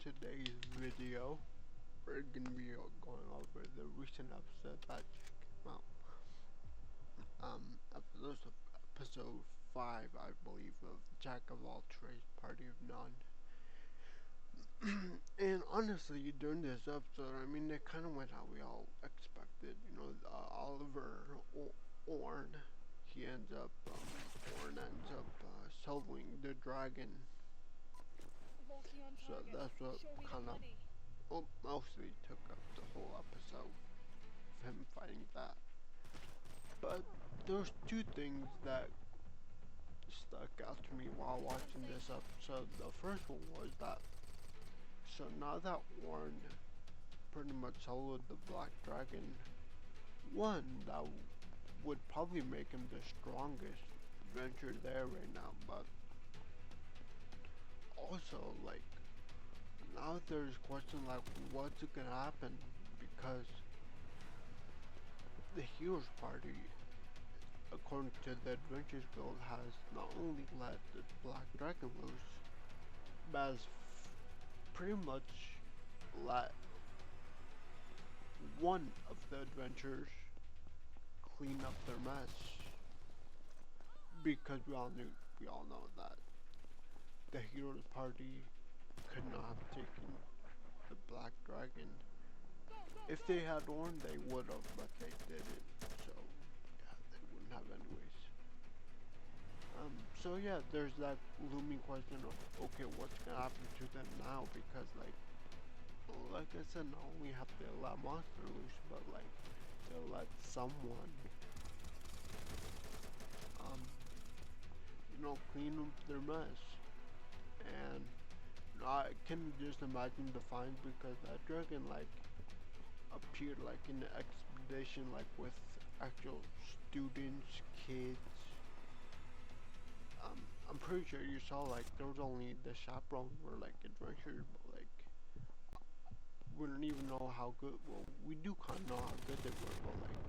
today's video, we're gonna be going over the recent episode that came out. Episode 5, I believe, of Jack of All Trades, Party of None. And honestly, during this episode, I mean, it kind of went how we all expected. Oliver Orn, Orn ends up solving the dragon. So that's what kind of mostly took up the whole episode of him fighting that. But there's two things that stuck out to me while watching this episode. The first one was that, so now that Orn pretty much soloed the Black Dragon, one, that would probably make him the strongest adventurer there right now, but also, like, now there's question like, what's gonna happen, because the Heroes Party, according to the Adventures Guild, has not only let the Black Dragon loose, but has pretty much let one of the adventurers clean up their mess, because we all know that the Heroes Party could not have taken the Black Dragon. If they had Orn, they would have, but they didn't, so yeah, they wouldn't have anyways. So yeah, there's that looming question of, okay, what's gonna happen to them now, because like I said, not only have they let Monster loose, but like they let someone clean up their mess. And I can just imagine the fines, because that dragon like appeared like in the expedition, like with actual students, kids. I'm pretty sure you saw like there was only the chaperones were like adventurers, but like we don't even know how good. Well, we do kind of know how good they were, but like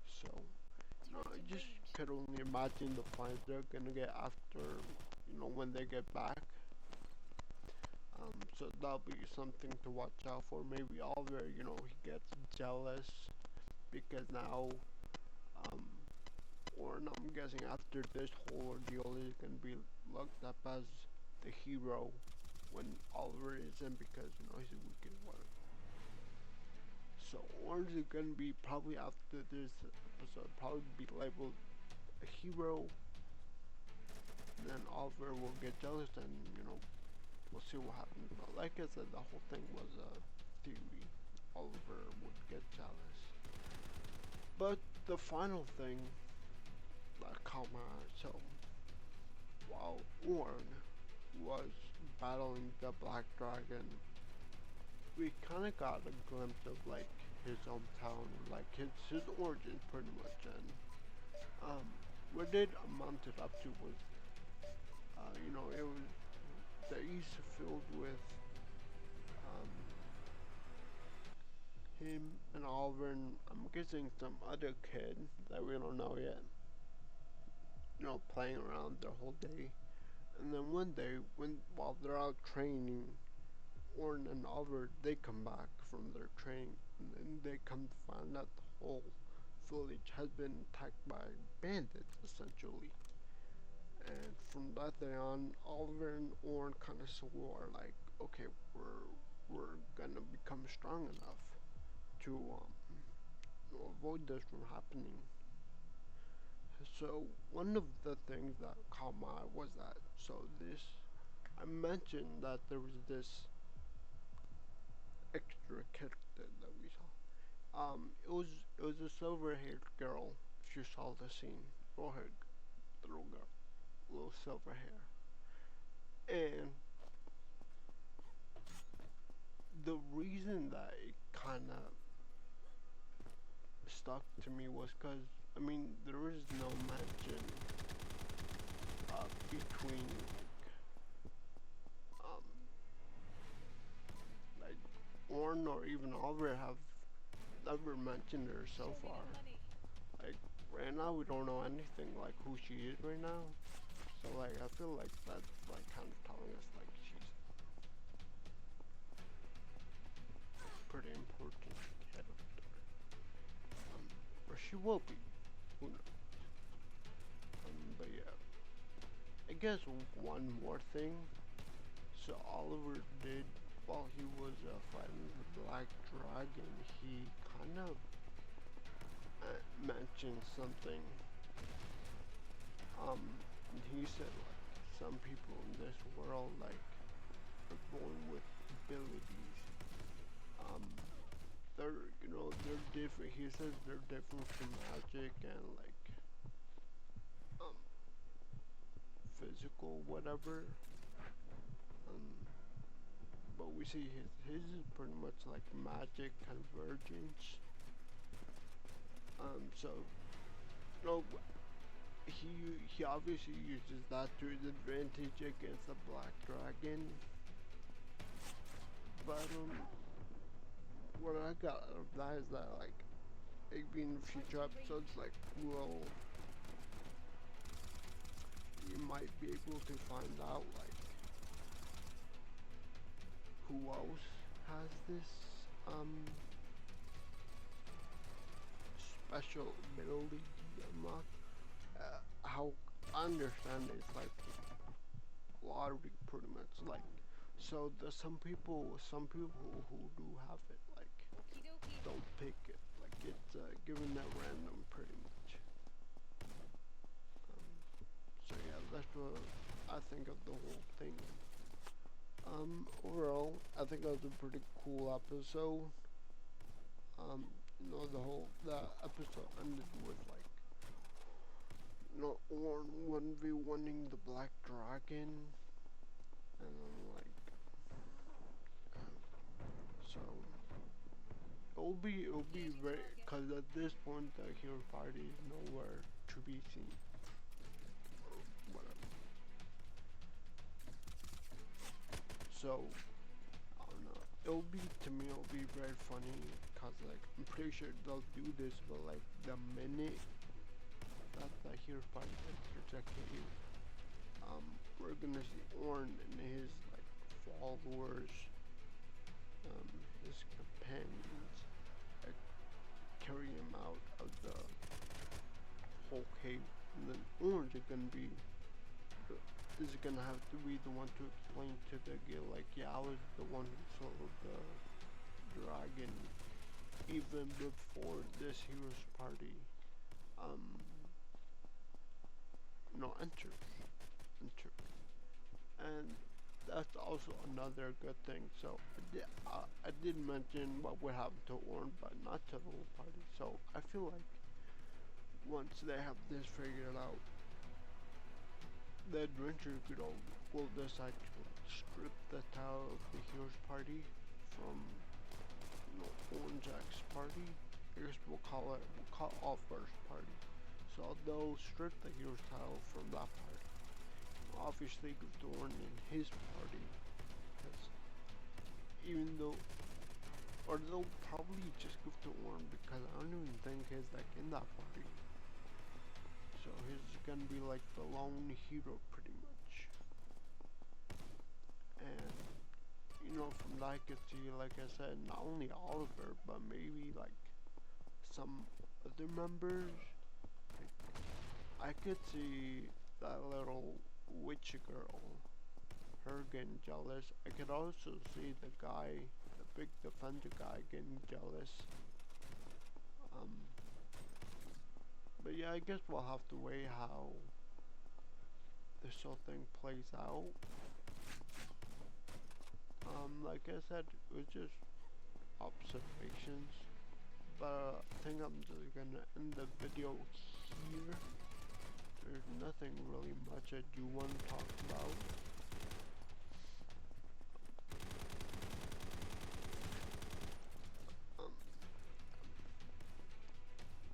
so. I just could only imagine the fines they're gonna get after, when they get back. So that'll be something to watch out for. Maybe Oliver, he gets jealous because now, or I'm guessing after this whole ordeal, he's gonna be looked up as the hero when Oliver isn't, because he's a wicked one. So Orange is gonna be probably after this episode, probably be labeled a hero. And then Oliver will get jealous, and we'll see what happens. But like I said, the whole thing was a theory. Oliver would get jealous. But the final thing that caught my eye, so while Orn was battling the Black Dragon, we kind of got a glimpse of like his hometown, like his origins pretty much, and what it amounted up to was, it was the east filled with him and Oliver, and I'm guessing some other kid that we don't know yet, playing around the whole day. And then one day, while they're out training, Orn and Oliver, they come back from their training, and then they come to find out the whole village has been attacked by bandits, essentially. And from that day on, Oliver and Orn kind of swore, like, okay, we're gonna become strong enough to avoid this from happening. So one of the things that caught my eye was that, I mentioned that there was this extra character that we saw. It was a silver-haired girl. If you saw the scene, little girl, little silver hair, and the reason that it kind of stuck to me was because, I mean, there is no mention between like Orn or even Oliver have never mentioned her so far. Like right now, we don't know anything like who she is right now. So like I feel like that's like kind of telling us like she's pretty important character. Or she will be. Who knows? But yeah. I guess one more thing. So Oliver did while he was fighting the Black Dragon, he kind of mentioned something. He said like some people in this world like are born with abilities. Um, they're different. He says they're different from magic and like um physical whatever. Um, but we see his is pretty much like magic convergence. So you know, he obviously uses that to his advantage against the Black Dragon. But what I got out of that is that like maybe in future episodes, like you might be able to find out like who else has this special ability unlocked. How I understand it's like lottery pretty much like so there's some people who do have it like don't pick it like it's given at random pretty much. So yeah, that's what I think of the whole thing. Overall, I think that was a pretty cool episode. The episode ended with like, Orn 1v1ing the Black Dragon, and then like, so it'll be very, cause at this point the hero party is nowhere to be seen. Whatever. So I don't know. It'll be very funny, cause like I'm pretty sure they'll do this, but like the minute that the hero party enters a cave, we're gonna see Orn and his like followers, his companions, like carry him out of the whole cave, and then Orange is gonna have to be the one to explain to the guild, like, yeah, I was the one who sold the dragon even before this hero's party, um, enter. And that's also another good thing. So I did mention what would happen to Orn, but not to the whole party. So I feel like once they have this figured out, the adventure guild will decide to like strip the title of the hero's party from Orange's party. I guess we'll call Oliver's party. So they'll strip the hero's title from that party. Obviously give Dorn in his party, because even though, or they'll probably just give to Orn because I don't even think he's like in that party. So he's gonna be like the lone hero pretty much. And from that I could see, like I said, not only Oliver, but maybe like some other members. Like, I could see that little witch girl, her getting jealous. I could also see the guy, the big defender guy, getting jealous. But yeah, I guess we'll have to weigh how this whole thing plays out. Like I said, it was just observations. But I think I'm just gonna end the video here. There's nothing really much I do want to talk about.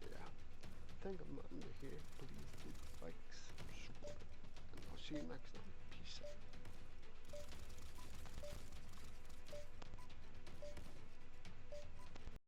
Yeah, I think I'm gonna end it here. Please do like, subscribe, and I'll see you next time. Peace out.